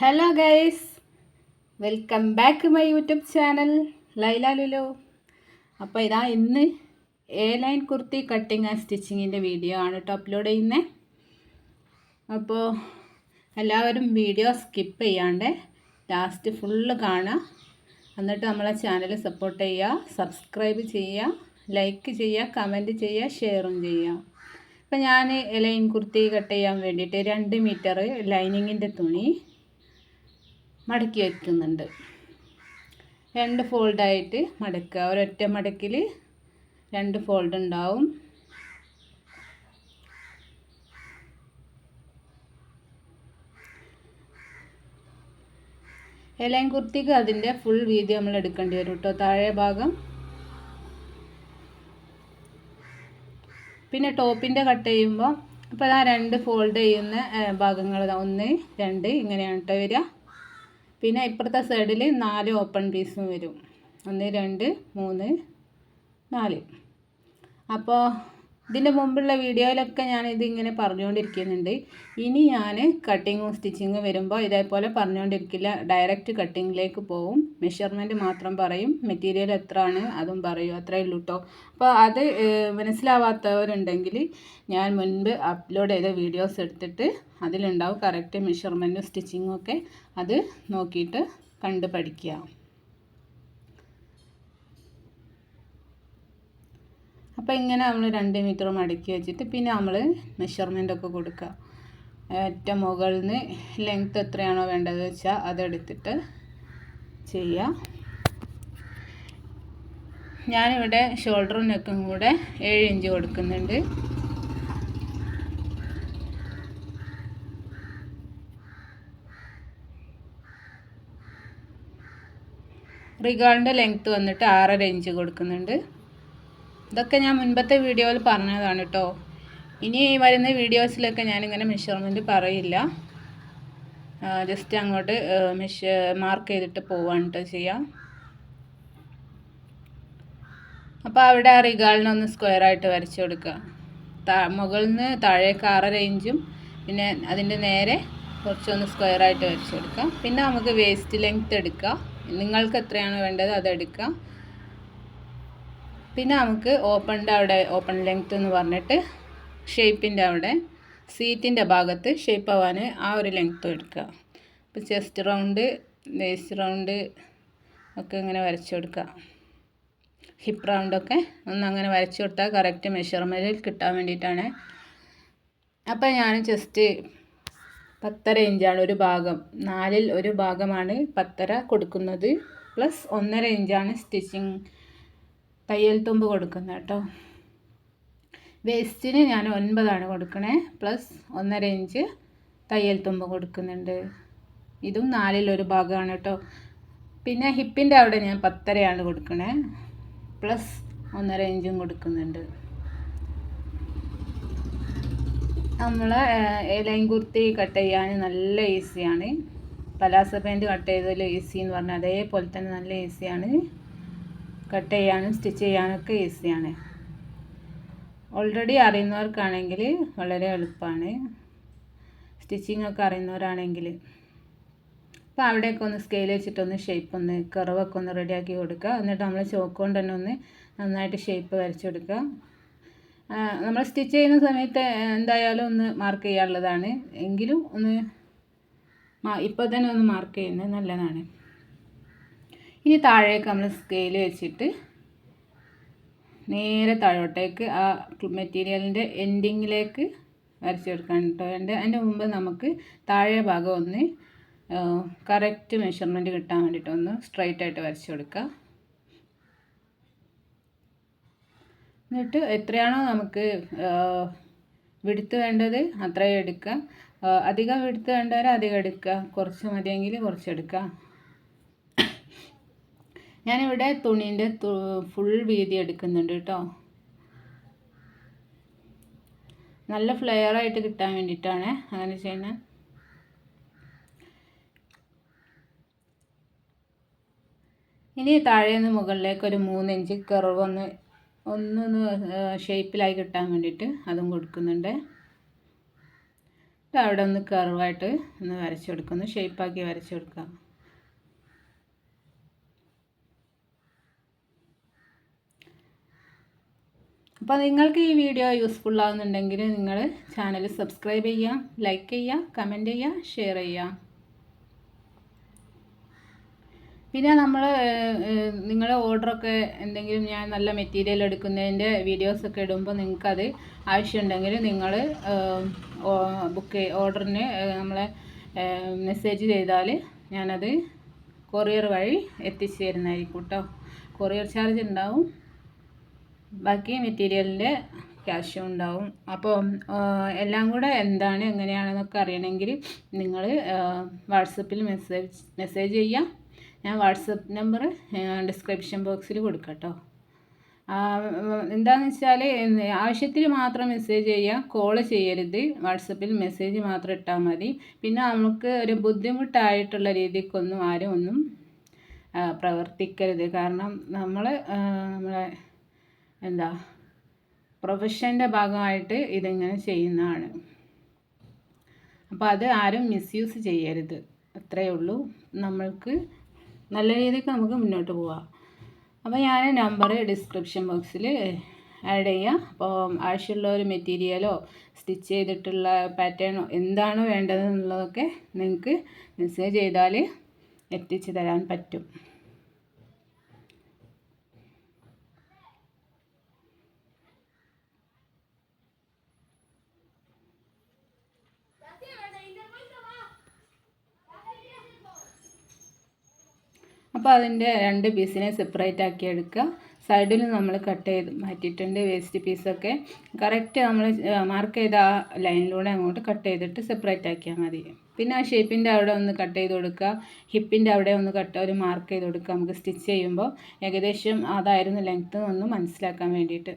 Hello guys, welcome back my YouTube channel Laila Lulu. അപ്പോൾ ഇതാ ഇന്ന് ലൈൻ കുർത്തി കട്ടിങ് ആൻഡ് സ്റ്റിച്ചിങ്ങിൻ്റെ വീഡിയോ ആണ് കേട്ടോ അപ്ലോഡ് ചെയ്യുന്നത്. അപ്പോൾ എല്ലാവരും വീഡിയോ സ്കിപ്പ് ചെയ്യാണ്ട് ലാസ്റ്റ് ഫുള്ള് കാണുക. എന്നിട്ട് നമ്മളെ ചാനൽ സപ്പോർട്ട് ചെയ്യുക, സബ്സ്ക്രൈബ് ചെയ്യുക, ലൈക്ക് ചെയ്യുക, കമൻറ്റ് ചെയ്യുക, ഷെയറും ചെയ്യുക. അപ്പോൾ ഞാൻ ലൈൻ കുർത്തി കട്ട് ചെയ്യാൻ വേണ്ടിയിട്ട് 2 മീറ്റർ ലൈനിങ്ങിൻ്റെ തുണി മടക്കി വയ്ക്കുന്നുണ്ട്. 2 ഫോൾഡായിട്ട് മടക്കുക. ഒരൊറ്റ മടക്കിൽ 2 ഫോൾഡ് ഉണ്ടാവും. ലൈൻ കുർത്തിക്ക് അതിൻ്റെ ഫുൾ വീതി നമ്മൾ എടുക്കേണ്ടി വരും കേട്ടോ, താഴെ ഭാഗം. പിന്നെ ടോപ്പിൻ്റെ കട്ട് ചെയ്യുമ്പോൾ അപ്പോൾ ആ 2 ഫോൾഡ് ചെയ്യുന്ന ഭാഗങ്ങൾ 1, 2 ഇങ്ങനെയാണ് കേട്ടോ വരിക. പിന്നെ ഇപ്പുറത്തെ സൈഡിൽ 4 ഓപ്പൺ പീസും വരും. 1, 2, 3, 4. അപ്പോൾ ഇതിൻ്റെ മുമ്പുള്ള വീഡിയോയിലൊക്കെ ഞാൻ ഇതിങ്ങനെ പറഞ്ഞുകൊണ്ടിരിക്കുന്നുണ്ട്. ഇനി ഞാൻ കട്ടിങ്ങും സ്റ്റിച്ചിങ്ങും വരുമ്പോൾ ഇതേപോലെ പറഞ്ഞുകൊണ്ടിരിക്കില്ല, ഡയറക്റ്റ് കട്ടിങ്ങിലേക്ക് പോവും. മെഷർമെൻറ്റ് മാത്രം പറയും, മെറ്റീരിയൽ എത്ര ആണ് അതും പറയും, അത്രയേ ഉള്ളൂ കേട്ടോ. അപ്പോൾ അത് മനസ്സിലാവാത്തവരുണ്ടെങ്കിൽ ഞാൻ മുൻപ് അപ്ലോഡ് ചെയ്ത വീഡിയോസ് എടുത്തിട്ട് അതിലുണ്ടാവും കറക്റ്റ് മെഷർമെൻറ്റും സ്റ്റിച്ചിങ്ങും ഒക്കെ. അത് നോക്കിയിട്ട് കണ്ട് പഠിക്കുക. അപ്പോൾ ഇങ്ങനെ നമ്മൾ 2 മീറ്റർ മടക്കി വെച്ചിട്ട് പിന്നെ നമ്മൾ മെഷർമെൻ്റ് ഒക്കെ കൊടുക്കുക. ഏറ്റവും മുകളിൽ നിന്ന് ലെങ്ത്ത് എത്രയാണോ വേണ്ടത് വെച്ചാൽ അതെടുത്തിട്ട് ചെയ്യുക. ഞാനിവിടെ ഷോൾഡറും നെക്കും കൂടെ 7 ഇഞ്ച് കൊടുക്കുന്നുണ്ട്. റിഗാളിൻ്റെ ലെങ്ത്ത് വന്നിട്ട് 6.5 ഇഞ്ച് കൊടുക്കുന്നുണ്ട്. ഇതൊക്കെ ഞാൻ മുൻപത്തെ വീഡിയോയിൽ പറഞ്ഞതാണ് കേട്ടോ. ഇനി വരുന്ന വീഡിയോസിലൊക്കെ ഞാനിങ്ങനെ മെഷർമെൻറ്റ് പറയില്ല, ജസ്റ്റ് അങ്ങോട്ട് മാർക്ക് ചെയ്തിട്ട് പോവാണ് കേട്ടോ ചെയ്യാം. അപ്പോൾ അവിടെ ആ റിഗാളിനൊന്ന് സ്ക്വയറായിട്ട് വരച്ച് കൊടുക്കുക. മുകളിൽ നിന്ന് താഴേക്ക് 6.5 ഇഞ്ചും പിന്നെ അതിൻ്റെ നേരെ കുറച്ചൊന്ന് സ്ക്വയറായിട്ട് വരച്ച് കൊടുക്കുക. പിന്നെ നമുക്ക് വേസ്റ്റ് ലെങ്ത്ത് എടുക്കുക, നിങ്ങൾക്ക് എത്രയാണ് വേണ്ടത് അതെടുക്കുക. പിന്നെ നമുക്ക് ഓപ്പണിൻ്റെ അവിടെ ഓപ്പൺ ലെങ്ത്ത് എന്ന് പറഞ്ഞിട്ട് ഷേപ്പിൻ്റെ അവിടെ സീറ്റിൻ്റെ ഭാഗത്ത് ഷേപ്പ് ആവാൻ ആ ഒരു ലെങ്ത്ത് എടുക്കുക. അപ്പോൾ ചെസ്റ്റ് റൗണ്ട്, വേസ്റ്റ് റൗണ്ട് ഒക്കെ ഇങ്ങനെ വരച്ച് കൊടുക്കുക. ഹിപ്പ് റൗണ്ടൊക്കെ അങ്ങനെ വരച്ച് കൊടുത്താൽ കറക്റ്റ് മെഷർമെൻറ്റിൽ കിട്ടാൻ വേണ്ടിയിട്ടാണ്. അപ്പോൾ ഞാൻ ചെസ്റ്റ് 10.5 ഇഞ്ചാണ് ഒരു ഭാഗം, 4ൽ ഒരു ഭാഗമാണ് 10.5 കൊടുക്കുന്നത്. പ്ലസ് 1.5 ഇഞ്ചാണ് സ്റ്റിച്ചിങ് തയ്യൽ തുമ്പ് കൊടുക്കുന്നത് കേട്ടോ. വേസ്റ്റിന് ഞാൻ 9 കൊടുക്കണേ, പ്ലസ് 1.5 ഇഞ്ച് തയ്യൽ തുമ്പ് കൊടുക്കുന്നുണ്ട്. ഇതും 4ൽ ഒരു ഭാഗമാണ് കേട്ടോ. പിന്നെ ഹിപ്പിൻ്റെ അവിടെ ഞാൻ 10.5 കൊടുക്കണേ, പ്ലസ് 1.5 ഇഞ്ചും കൊടുക്കുന്നുണ്ട്. നമ്മൾ ലൈൻ കുർത്തി കട്ട് ചെയ്യാൻ നല്ല ഈസിയാണ്. പലാസ പാൻറ്റ് കട്ട് ചെയ്തതിൽ ഈസി എന്ന് പറഞ്ഞാൽ അതേപോലെ തന്നെ നല്ല ഈസിയാണ്. കട്ട് ചെയ്യാനും സ്റ്റിച്ച് ചെയ്യാനൊക്കെ ഈസിയാണ്. ഓൾറെഡി അറിയുന്നവർക്കാണെങ്കിൽ വളരെ എളുപ്പമാണ്, സ്റ്റിച്ചിങ് ഒക്കെ അറിയുന്നവരാണെങ്കിൽ. അപ്പോൾ അവിടെയൊക്കെ ഒന്ന് സ്കെയിൽ വെച്ചിട്ടൊന്ന് ഷേപ്പ് ഒന്ന് കർവൊക്കെ ഒന്ന് റെഡിയാക്കി കൊടുക്കുക. എന്നിട്ട് നമ്മൾ ചോക്ക് കൊണ്ട് തന്നെ ഒന്ന് നന്നായിട്ട് ഷേപ്പ് വരച്ചെടുക്കുക. നമ്മൾ സ്റ്റിച്ച് ചെയ്യുന്ന സമയത്ത് എന്തായാലും ഒന്ന് മാർക്ക് ചെയ്യാനുള്ളതാണ്, എങ്കിലും ഒന്ന് ഇപ്പോൾ തന്നെ ഒന്ന് മാർക്ക് ചെയ്യുന്നത് നല്ലതാണ്. ഇനി താഴേക്ക് നമ്മൾ സ്കെയിൽ വെച്ചിട്ട് നേരെ താഴോട്ടേക്ക് ആ മെറ്റീരിയലിൻ്റെ എൻഡിങ്ങിലേക്ക് വരച്ചെടുക്കാൻ കേട്ടോ. അതിൻ്റെ മുമ്പ് നമുക്ക് താഴെ ഭാഗം ഒന്ന് കറക്റ്റ് മെഷർമെൻറ്റ് കിട്ടാൻ വേണ്ടിയിട്ട് ഒന്ന് സ്ട്രൈറ്റ് ആയിട്ട് വരച്ച് കൊടുക്കുക. എന്നിട്ട് എത്രയാണോ നമുക്ക് വിഡ്ത്ത് വേണ്ടത് അത്രയും എടുക്കുക. അധികം വിഡ്ത്ത് വേണ്ടവർ അധികം എടുക്കുക, കുറച്ച് മതിയെങ്കിൽ കുറച്ചെടുക്കുക. ഞാനിവിടെ തുണീൻ്റെ ഫുൾ വീതി എടുക്കുന്നുണ്ട് കേട്ടോ, നല്ല ഫ്ലെയറായിട്ട് കിട്ടാൻ വേണ്ടിയിട്ടാണ് അങ്ങനെ ചെയ്യുന്നത്. ഇനി താഴെ നിന്ന് മുകളിലേക്ക് ഒരു 3 ഇഞ്ച് കർവ് ഒന്ന് ഷേപ്പിലായി കിട്ടാൻ വേണ്ടിയിട്ട് അതും കൊടുക്കുന്നുണ്ട്. അവിടെ ഒന്ന് കർവായിട്ട് ഒന്ന് വരച്ചു കൊടുക്കുന്നു, ഷേപ്പാക്കി വരച്ചു കൊടുക്കാം. അപ്പോൾ നിങ്ങൾക്ക് ഈ വീഡിയോ യൂസ്ഫുൾ ആകുന്നുണ്ടെങ്കിൽ നിങ്ങൾ ചാനൽ സബ്സ്ക്രൈബ് ചെയ്യുക, ലൈക്ക് ചെയ്യുക, കമൻറ്റ് ചെയ്യുക, ഷെയർ ചെയ്യുക. പിന്നെ നമ്മൾ നിങ്ങളുടെ ഓർഡറൊക്കെ എന്തെങ്കിലും ഞാൻ നല്ല മെറ്റീരിയൽ എടുക്കുന്നതിൻ്റെ വീഡിയോസൊക്കെ ഇടുമ്പോൾ നിങ്ങൾക്കത് ആവശ്യമുണ്ടെങ്കിൽ നിങ്ങൾ ഓർഡറിന് നമ്മളെ മെസ്സേജ് ചെയ്താൽ ഞാനത് കൊറിയർ വഴി എത്തിച്ചു തരുന്നതായിരിക്കും കേട്ടോ. കൊറിയർ ചാർജ് ഉണ്ടാവും, ബാക്കി മെറ്റീരിയലിൻ്റെ ക്യാഷും ഉണ്ടാവും. അപ്പോൾ എല്ലാം കൂടെ എന്താണ് എങ്ങനെയാണെന്നൊക്കെ അറിയണമെങ്കിൽ നിങ്ങൾ വാട്സപ്പിൽ മെസ്സേജ് ചെയ്യുക. ഞാൻ വാട്സപ്പ് നമ്പർ ഡിസ്ക്രിപ്ഷൻ ബോക്സിൽ കൊടുക്കാം കേട്ടോ. എന്താണെന്ന് വെച്ചാൽ ആവശ്യത്തിന് മാത്രം മെസ്സേജ് ചെയ്യുക, കോൾ ചെയ്യരുത്. വാട്സപ്പിൽ മെസ്സേജ് മാത്രം ഇട്ടാൽ മതി. പിന്നെ നമുക്ക് ഒരു ബുദ്ധിമുട്ടായിട്ടുള്ള രീതിക്കൊന്നും ആരും ഒന്നും പ്രവർത്തിക്കരുത്. കാരണം നമ്മളെ പ്രൊഫഷൻ്റെ ഭാഗമായിട്ട് ഇതിങ്ങനെ ചെയ്യുന്നതാണ്. അപ്പോൾ അത് ആരും മിസ്യൂസ് ചെയ്യരുത്, അത്രയേ ഉള്ളൂ. നമ്മൾക്ക് നല്ല രീതിക്ക് നമുക്ക് മുന്നോട്ട് പോവാം. അപ്പോൾ ഞാൻ നമ്പർ ഡിസ്ക്രിപ്ഷൻ ബോക്സിൽ ആഡ് ചെയ്യാം. അപ്പോൾ ആവശ്യമുള്ള ഒരു മെറ്റീരിയലോ സ്റ്റിച്ച് ചെയ്തിട്ടുള്ള പാറ്റേണോ എന്താണോ വേണ്ടതെന്നുള്ളതൊക്കെ നിങ്ങൾക്ക് മെസ്സേജ് ചെയ്താൽ എത്തിച്ചു തരാൻ പറ്റും. അപ്പോൾ അതിൻ്റെ 2 പീസിനെ സെപ്പറേറ്റ് ആക്കി എടുക്കുക. സൈഡിൽ നമ്മൾ കട്ട് ചെയ്ത് മാറ്റിയിട്ടുണ്ട് വേസ്റ്റ് പീസൊക്കെ. കറക്റ്റ് നമ്മൾ മാർക്ക് ചെയ്ത ആ ലൈനിലൂടെ അങ്ങോട്ട് കട്ട് ചെയ്തിട്ട് സെപ്പറേറ്റ് ആക്കിയാൽ മതി. പിന്നെ ആ ഷേപ്പിൻ്റെ അവിടെ ഒന്ന് കട്ട് ചെയ്ത് കൊടുക്കുക, ഹിപ്പിൻ്റെ അവിടെ ഒന്ന് ഒരു മാർക്ക് ചെയ്ത് കൊടുക്കുക. നമുക്ക് സ്റ്റിച്ച് ചെയ്യുമ്പോൾ ഏകദേശം അതായിരുന്നു ലെങ്ത്ത് ഒന്ന് മനസ്സിലാക്കാൻ വേണ്ടിയിട്ട്.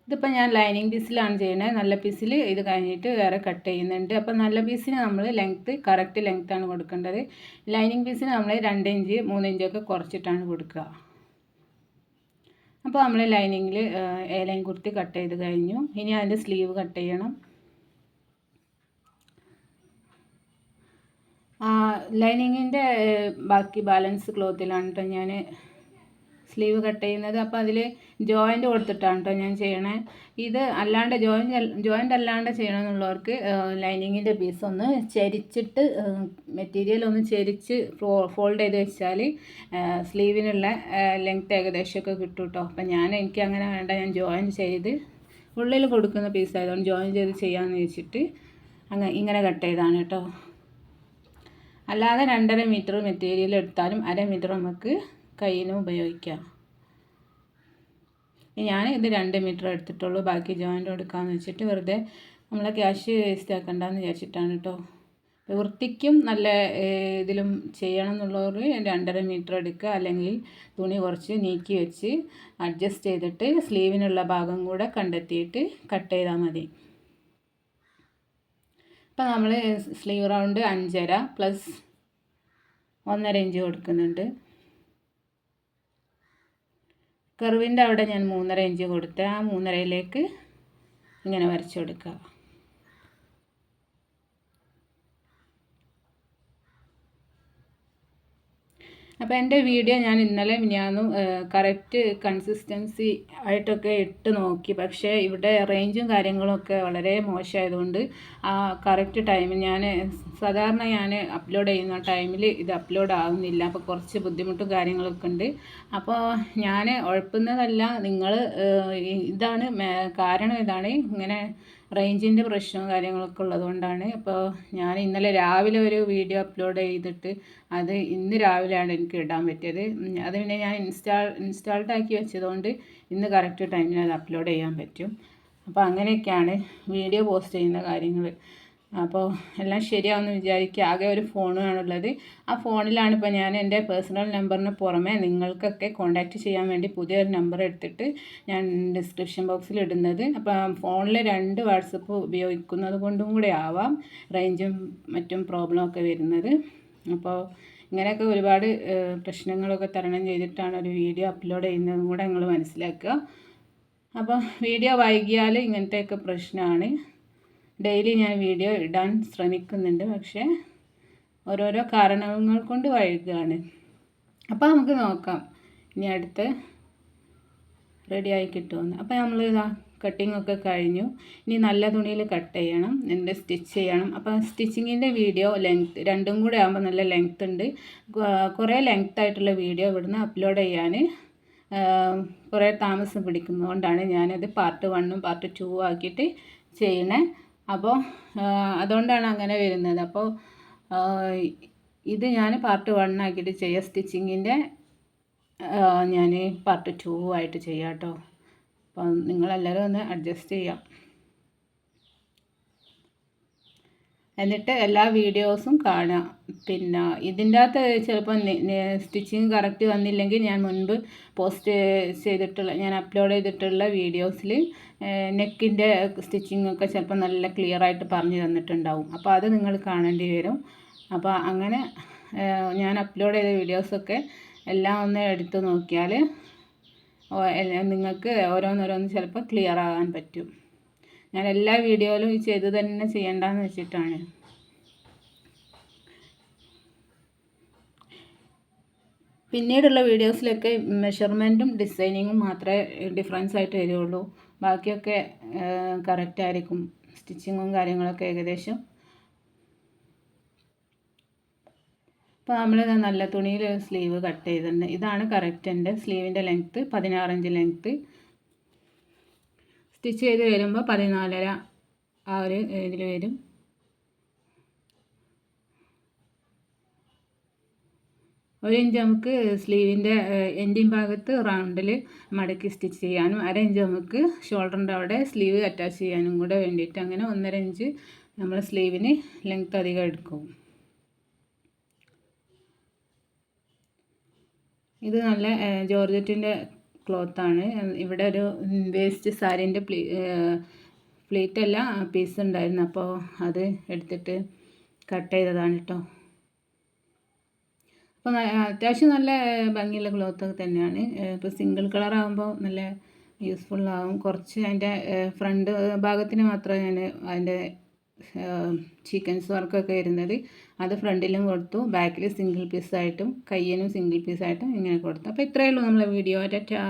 ഇതിപ്പോൾ ഞാൻ ലൈനിങ് പീസിലാണ് ചെയ്യുന്നത്. നല്ല പീസിൽ ഇത് കഴിഞ്ഞിട്ട് വേറെ കട്ട് ചെയ്യുന്നുണ്ട്. അപ്പോൾ നല്ല പീസിന് നമ്മൾ കറക്റ്റ് ലെങ്ത്താണ് കൊടുക്കേണ്ടത്. ലൈനിങ് പീസിന് നമ്മൾ 2 ഇഞ്ച് 3 ഇഞ്ചൊക്കെ കുറച്ചിട്ടാണ് കൊടുക്കുക. അപ്പോൾ നമ്മൾ ലൈനിങ്ങിൽ ലൈൻ കുർത്തി കട്ട് ചെയ്ത് കഴിഞ്ഞു. ഇനി അതിൻ്റെ സ്ലീവ് കട്ട് ചെയ്യണം. ലൈനിങ്ങിൻ്റെ ബാക്കി ബാലൻസ് ക്ലോത്തിലാണ് കേട്ടോ ഞാൻ സ്ലീവ് കട്ട് ചെയ്യുന്നത്. അപ്പോൾ അതിൽ ജോയിൻ്റ് കൊടുത്തിട്ടാണ് കേട്ടോ ഞാൻ ചെയ്യണേ. ഇത് അല്ലാണ്ട് ജോയിൻ്റ് അല്ലാണ്ട് ചെയ്യണമെന്നുള്ളവർക്ക് ലൈനിങ്ങിൻ്റെ പീസ് ഒന്ന് ചരിച്ചിട്ട് മെറ്റീരിയൽ ഒന്ന് ചരിച്ച് ഫോൾഡ് ചെയ്ത് വെച്ചാൽ സ്ലീവിനുള്ള ലെങ്ത്ത് ഏകദേശമൊക്കെ കിട്ടും കേട്ടോ. അപ്പം എനിക്ക് അങ്ങനെ വേണ്ട, ഞാൻ ജോയിൻ ചെയ്ത് ഉള്ളിൽ കൊടുക്കുന്ന പീസ് ആയതുകൊണ്ട് ജോയിൻ ചെയ്ത് ചെയ്യാമെന്ന് വെച്ചിട്ട് ഇങ്ങനെ കട്ട് ചെയ്താണ് കേട്ടോ. അല്ലാതെ 2.5 മീറ്റർ മെറ്റീരിയൽ എടുത്താലും 1/2 മീറ്റർ നമുക്ക് കയ്യിനും ഉപയോഗിക്കാം. ഞാൻ ഇത് 2 മീറ്റർ എടുത്തിട്ടുള്ളൂ, ബാക്കി ജോയിൻ്റ് എടുക്കാമെന്ന് വെച്ചിട്ട് വെറുതെ നമ്മളെ ക്യാഷ് വേസ്റ്റ് ആക്കണ്ടെന്ന് വിചാരിച്ചിട്ടാണ് കേട്ടോ. വൃത്തിക്കും നല്ല ഇതിലും ചെയ്യണം എന്നുള്ളവർ 2.5 മീറ്റർ എടുക്കുക, അല്ലെങ്കിൽ തുണി കുറച്ച് നീക്കി വെച്ച് അഡ്ജസ്റ്റ് ചെയ്തിട്ട് സ്ലീവിനുള്ള ഭാഗം കൂടെ കണ്ടെത്തിയിട്ട് കട്ട് ചെയ്താൽ മതി. ഇപ്പോൾ നമ്മൾ സ്ലീവ് റൗണ്ട് 5.5 പ്ലസ് 1.5 ഇഞ്ച് കൊടുക്കുന്നുണ്ട്. കർവിൻ്റെ അവിടെ ഞാൻ 3.5 ഇഞ്ച് കൊടുത്ത് ആ 3.5യിലേക്ക് ഇങ്ങനെ വരച്ചു കൊടുക്കുക. അപ്പോൾ എൻ്റെ വീഡിയോ ഞാൻ ഇന്നലെ മിനിഞ്ഞാന്നും കറക്റ്റ് കൺസിസ്റ്റൻസി ആയിട്ടൊക്കെ ഇട്ട് നോക്കി. പക്ഷേ ഇവിടെ റേഞ്ചും കാര്യങ്ങളൊക്കെ വളരെ മോശമായതുകൊണ്ട് ആ കറക്റ്റ് ടൈമിൽ സാധാരണ ഞാൻ അപ്ലോഡ് ചെയ്യുന്ന ടൈമിൽ ഇത് അപ്ലോഡ് ആകുന്നില്ല. അപ്പോൾ കുറച്ച് ബുദ്ധിമുട്ടും കാര്യങ്ങളൊക്കെ ഉണ്ട്. അപ്പോൾ ഞാൻ ഉഴപ്പുന്നതല്ല, നിങ്ങൾ ഇതാണ് കാരണം, ഇതാണ് ഇങ്ങനെ റേഞ്ചിൻ്റെ പ്രശ്നവും കാര്യങ്ങളൊക്കെ ഉള്ളതുകൊണ്ടാണ്. അപ്പോൾ ഞാൻ ഇന്നലെ രാവിലെ ഒരു വീഡിയോ അപ്ലോഡ് ചെയ്തിട്ട് അത് ഇന്ന് രാവിലെയാണ് എനിക്ക് ഇടാൻ പറ്റിയത്. അത് പിന്നെ ഞാൻ ഇൻസ്റ്റാൾഡ് ആക്കി വെച്ചതുകൊണ്ട് ഇന്ന് കറക്റ്റ് ടൈമിന് അത് അപ്ലോഡ് ചെയ്യാൻ പറ്റും. അപ്പോൾ അങ്ങനെയൊക്കെയാണ് വീഡിയോ പോസ്റ്റ് ചെയ്യുന്ന കാര്യങ്ങൾ. അപ്പോൾ എല്ലാം ശരിയാവുമെന്ന് വിചാരിക്കുക. ആകെ ഒരു ഫോണാണുള്ളത്. ആ ഫോണിലാണ് ഇപ്പോൾ ഞാൻ എൻ്റെ പേഴ്സണൽ നമ്പറിന് പുറമെ നിങ്ങൾക്കൊക്കെ കോൺടാക്റ്റ് ചെയ്യാൻ വേണ്ടി പുതിയൊരു നമ്പർ എടുത്തിട്ട് ഞാൻ ഡിസ്ക്രിപ്ഷൻ ബോക്സിൽ ഇടുന്നത്. അപ്പോൾ ഫോണിൽ 2 വാട്സപ്പ് ഉപയോഗിക്കുന്നത് കൊണ്ടും കൂടെ ആവാം റേഞ്ചും മറ്റും പ്രോബ്ലമൊക്കെ വരുന്നത്. അപ്പോൾ ഇങ്ങനെയൊക്കെ ഒരുപാട് പ്രശ്നങ്ങളൊക്കെ തരണം ചെയ്തിട്ടാണ് ഒരു വീഡിയോ അപ്ലോഡ് ചെയ്യുന്നതും കൂടെ നിങ്ങൾ മനസ്സിലാക്കുക. അപ്പോൾ വീഡിയോ വൈകിയാൽ ഇങ്ങനത്തെയൊക്കെ പ്രശ്നമാണ്. ഡെയിലി ഞാൻ വീഡിയോ ഇടാൻ ശ്രമിക്കുന്നുണ്ട്, പക്ഷേ ഓരോരോ കാരണങ്ങൾ കൊണ്ട് വൈകുകയാണ്. അപ്പോൾ നമുക്ക് നോക്കാം ഇനി അടുത്ത് റെഡിയായി കിട്ടുമെന്ന്. അപ്പോൾ നമ്മൾ ഇതാ കട്ടിങ്ങൊക്കെ കഴിഞ്ഞു. ഇനി നല്ല തുണിയിൽ കട്ട് ചെയ്യണം, എന്നിട്ട് സ്റ്റിച്ച് ചെയ്യണം. അപ്പോൾ സ്റ്റിച്ചിങ്ങിൻ്റെ വീഡിയോ ലെങ്ത്ത് രണ്ടും കൂടെ ആകുമ്പോൾ നല്ല ലെങ്ത്ത് ഉണ്ട്. കുറേ ലെങ്ത്ത് ആയിട്ടുള്ള വീഡിയോ ഇവിടുന്ന് അപ്ലോഡ് ചെയ്യാൻ കുറേ താമസം പിടിക്കുന്നതുകൊണ്ടാണ് ഞാനത് പാർട്ട് 1ഉം പാർട്ട് 2 ആക്കിയിട്ട് ചെയ്യണേ. അപ്പോൾ അതുകൊണ്ടാണ് അങ്ങനെ വരുന്നത്. അപ്പോൾ ഇത് ഞാൻ പാർട്ട് 1 ആക്കിയിട്ട് ചെയ്യാം. സ്റ്റിച്ചിങ്ങിൻ്റെ ഞാൻ പാർട്ട് 2 ആയിട്ട് ചെയ്യാം കേട്ടോ. അപ്പം നിങ്ങളെല്ലാവരും ഒന്ന് അഡ്ജസ്റ്റ് ചെയ്യാം. എന്നിട്ട് എല്ലാ വീഡിയോസും കാണാം. പിന്നെ ഇതിൻ്റെ അകത്ത് ചിലപ്പോൾ സ്റ്റിച്ചിങ് കറക്റ്റ് വന്നില്ലെങ്കിൽ ഞാൻ മുൻപ് പോസ്റ്റ് ചെയ്തിട്ടുള്ള ഞാൻ അപ്ലോഡ് ചെയ്തിട്ടുള്ള വീഡിയോസിൽ നെക്കിൻ്റെ സ്റ്റിച്ചിങ് ഒക്കെ ചിലപ്പോൾ നല്ല ക്ലിയർ ആയിട്ട് പറഞ്ഞു തന്നിട്ടുണ്ടാവും. അപ്പോൾ അത് നിങ്ങൾ കാണേണ്ടി വരും. അപ്പോൾ അങ്ങനെ ഞാൻ അപ്ലോഡ് ചെയ്ത വീഡിയോസൊക്കെ എല്ലാം ഒന്ന് എടുത്ത് നോക്കിയാൽ നിങ്ങൾക്ക് ഓരോന്നോരോന്ന് ചിലപ്പോൾ ക്ലിയർ ആകാൻ പറ്റും. ഞാൻ എല്ലാ വീഡിയോയിലും ഈ ചെയ്ത് തന്നെ ചെയ്യേണ്ടെന്ന് വെച്ചിട്ടാണ്. പിന്നീടുള്ള വീഡിയോസിലൊക്കെ മെഷർമെൻറ്റും ഡിസൈനിങ്ങും മാത്രമേ ഡിഫറൻസ് ആയിട്ട് വരികയുള്ളൂ. ബാക്കിയൊക്കെ കറക്റ്റ് ആയിരിക്കും. സ്റ്റിച്ചിങ്ങും കാര്യങ്ങളൊക്കെ ഏകദേശം. അപ്പോൾ നമ്മൾ നല്ല തുണിയിൽ സ്ലീവ് കട്ട് ചെയ്തിട്ടുണ്ട്. ഇതാണ് കറക്റ്റ് എൻ്റെ സ്ലീവിൻ്റെ ലെങ്ത്ത്, 16 ഇഞ്ച് ലെങ്ത്ത്. സ്റ്റിച്ച് ചെയ്ത് വരുമ്പോൾ 14.5 ആ ഒരു ഇതിൽ വരും. ഒരു ഇഞ്ച് നമുക്ക് സ്ലീവിൻ്റെ എൻഡിങ് ഭാഗത്ത് റൗണ്ടിൽ മടക്കി സ്റ്റിച്ച് ചെയ്യാനും, 1/2 ഇഞ്ച് നമുക്ക് ഷോൾഡറിൻ്റെ അവിടെ സ്ലീവ് അറ്റാച്ച് ചെയ്യാനും കൂടെ വേണ്ടിയിട്ട്, അങ്ങനെ 1.5 ഇഞ്ച് നമ്മൾ സ്ലീവിന് ലെങ്ത്ത് അധികം എടുക്കും. ഇത് നല്ല ജോർജറ്റിൻ്റെ ക്ലോത്താണ്. ഇവിടെ ഒരു വേസ്റ്റ് സാരീൻ്റെ പ്ലീറ്റല്ല പീസ് ഉണ്ടായിരുന്നു, അപ്പോൾ അത് എടുത്തിട്ട് കട്ട് ചെയ്തതാണ് കേട്ടോ. അപ്പോൾ അത്യാവശ്യം നല്ല ഭംഗിയുള്ള ക്ലോത്തൊക്കെ തന്നെയാണ്. ഇപ്പോൾ സിംഗിൾ കളറാകുമ്പോൾ നല്ല യൂസ്ഫുള്ളാകും. കുറച്ച് അതിൻ്റെ ഫ്രണ്ട് ഭാഗത്തിന് മാത്രമേ ഞാൻ അതിൻ്റെ സീക്വൻസ് വർക്കൊക്കെ വരുന്നത് അത് ഫ്രണ്ടിലും കൊടുത്തു, ബാക്കിൽ സിംഗിൾ പീസായിട്ടും കയ്യിനും സിംഗിൾ പീസായിട്ടും ഇങ്ങനെ കൊടുത്തു. അപ്പോൾ ഇത്രയേ ഉള്ളൂ നമ്മളെ വീഡിയോ. ടാറ്റാ.